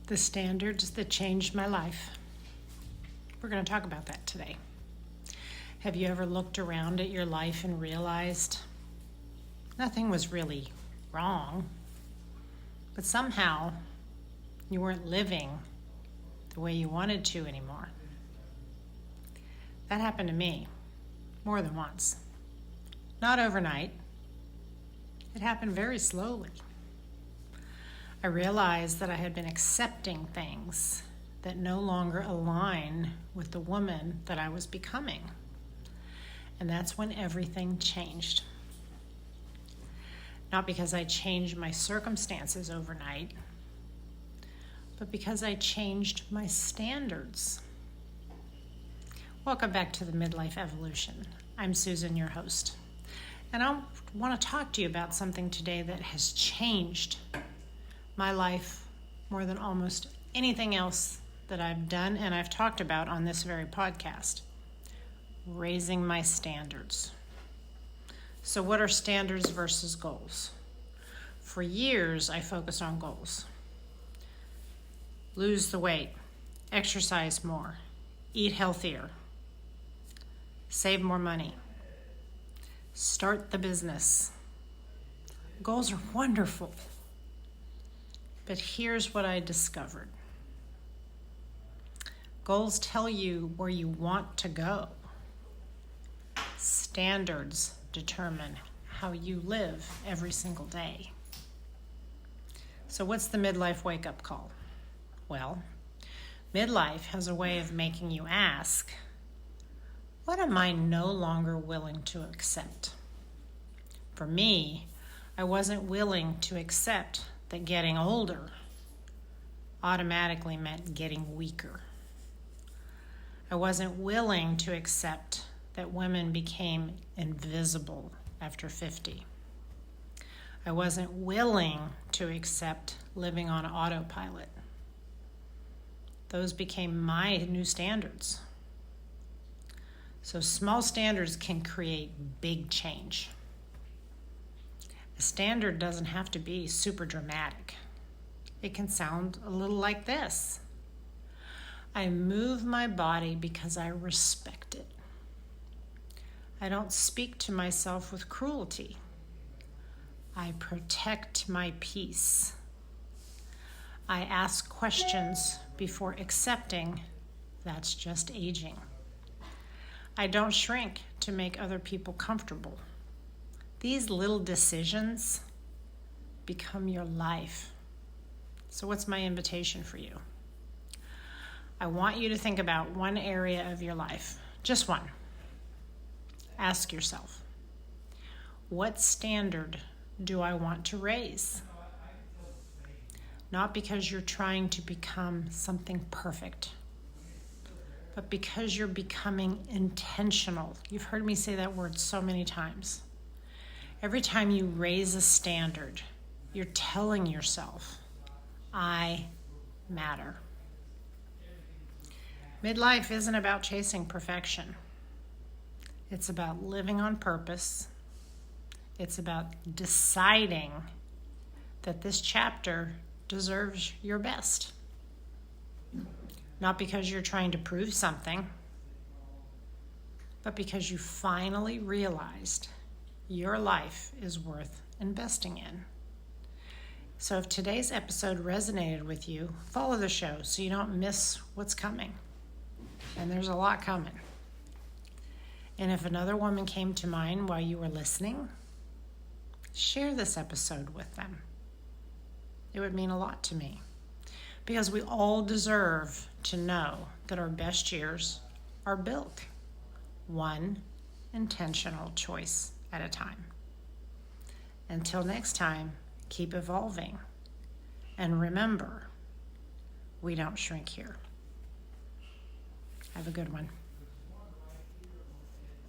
The standards that changed my life. We're going to talk about that today. Have you ever looked around at your life and realized nothing was really wrong, but somehow you weren't living the way you wanted to anymore? That happened to me more than once. Not overnight. It happened very slowly. I realized that I had been accepting things that no longer align with the woman that I was becoming. And that's when everything changed. Not because I changed my circumstances overnight, but because I changed my standards. Welcome back to the Midlife Evolution. I'm Susan, your host. And I want to talk to you about something today that has changed my life more than almost anything else that I've done and I've talked about on this very podcast. Raising my standards. So what are standards versus goals? For years, I focused on goals. Lose the weight, exercise more, eat healthier, save more money, start the business. Goals are wonderful. But here's what I discovered. Goals tell you where you want to go. Standards determine how you live every single day. So what's the midlife wake-up call? Well, midlife has a way of making you ask, what am I no longer willing to accept? For me, I wasn't willing to accept that getting older automatically meant getting weaker. I wasn't willing to accept that women became invisible after 50. I wasn't willing to accept living on autopilot. Those became my new standards. So small standards can create big change. A standard doesn't have to be super dramatic. It can sound a little like this. I move my body because I respect it. I don't speak to myself with cruelty. I protect my peace. I ask questions before accepting that's just aging. I don't shrink to make other people comfortable. These little decisions become your life. So what's my invitation for you? I want you to think about one area of your life, just one. Ask yourself, what standard do I want to raise? Not because you're trying to become something perfect, but because you're becoming intentional. You've heard me say that word so many times. Every time you raise a standard, you're telling yourself, I matter. Midlife isn't about chasing perfection. It's about living on purpose. It's about deciding that this chapter deserves your best. Not because you're trying to prove something, but because you finally realized your life is worth investing in. So if today's episode resonated with you, follow the show so you don't miss what's coming. And there's a lot coming. And if another woman came to mind while you were listening, share this episode with them. It would mean a lot to me. Because we all deserve to know that our best years are built one intentional choice at a time. Until next time, keep evolving. And remember, we don't shrink here. Have a good one.